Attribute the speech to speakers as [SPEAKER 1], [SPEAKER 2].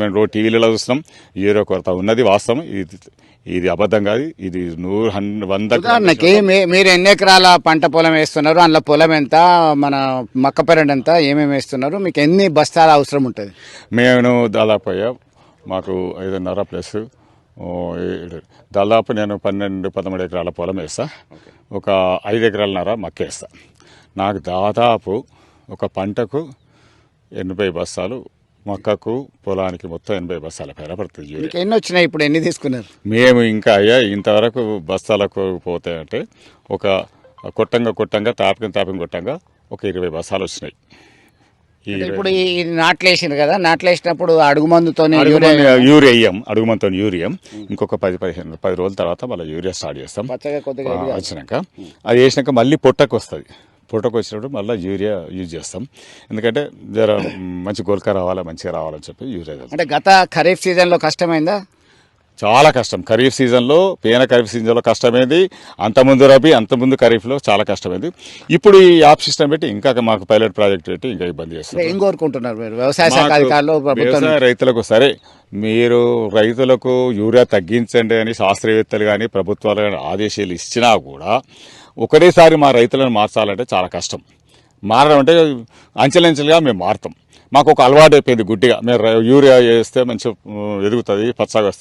[SPEAKER 1] మేము టీవీలలో చూస్తున్నాం యూరియా కొరత ఉన్నది వాస్తవం. ఇది అబద్ధం కాదు. ఇది 100
[SPEAKER 2] ఉదాహరణకి మీరు ఎన్ని ఎకరాల పంట పొలం వేస్తున్నారు, అందులో పొలం ఎంత, మన మక్క పెరడు ఎంత, ఏమేమి వేస్తున్నారు, మీకు ఎన్ని బస్తాల అవసరం ఉంటుంది?
[SPEAKER 1] మేము దాదాపు మాకు 5.5 ప్లస్ దాదాపు నేను 12-13 ఎకరాల పొలం వేస్తా. ఒక 5 ఎకరాలన్నర మక్క వేస్తా. నాకు దాదాపు ఒక పంటకు 80 బస్తాలు, మొక్కకు పొలానికి మొత్తం 80 బస్తాల పైన పడుతుంది.
[SPEAKER 2] మీకు ఎన్ని వచ్చినాయి, ఇప్పుడు ఎన్ని తీసుకున్నారు?
[SPEAKER 1] మేము ఇంకా ఇంతవరకు బస్తాలకు పోతాయంటే ఒక కొట్టంగా తాపికం కొట్టంగా ఒక 20 బస్తాలు వచ్చినాయి.
[SPEAKER 2] ఇప్పుడు ఈ నాట్లు వేసిండ్రు కదా, నాట్లు వేసినప్పుడు అడుగు మందుతో
[SPEAKER 1] యూరియా వేయం, అడుగు మందుతో యూరియా ఇంకొక 10 రోజుల తర్వాత మళ్ళీ యూరియా స్టార్ట్ చేస్తాం. వచ్చినాక అది వేసినాక మళ్ళీ పొట్టకు వస్తుంది. పొట్టకు వచ్చినప్పుడు మళ్ళీ యూరియా యూజ్ చేస్తాం. ఎందుకంటే జర మంచి గోల్కా రావాలి, మంచిగా రావాలని చెప్పి యూరియా.
[SPEAKER 2] అంటే గత ఖరీఫ్ సీజన్లో కష్టమైందా?
[SPEAKER 1] చాలా కష్టం. ఖరీఫ్ సీజన్లో ఖరీఫ్ సీజన్లో కష్టమైంది. అంతకుముందు ఖరీఫ్లో చాలా కష్టమైంది. ఇప్పుడు ఈ యాప్ సిస్టమ్ పెట్టి ఇంకా మాకు పైలట్ ప్రాజెక్ట్ పెట్టి ఇంకా ఇబ్బంది చేస్తారు.
[SPEAKER 2] ఏం కోరుకుంటున్నారు మీరు వ్యవసాయ శాఖ అధికారులు,
[SPEAKER 1] వ్యవసాయ రైతులకు? సరే, మీరు రైతులకు యూరియా తగ్గించండి అని శాస్త్రవేత్తలు కానీ ప్రభుత్వాలు కానీ ఆదేశాలు ఇచ్చినా కూడా ఒకటేసారి మా రైతులను మార్చాలంటే చాలా కష్టం. మారడం అంటే అంచెలంచెలుగా మేము మారుతాం. మాకు ఒక అలవాటు అయిపోయింది గుడ్డిగా. మేము యూరియా వేస్తే మంచిగా ఎదుగుతుంది, పచ్చగా వస్తుంది.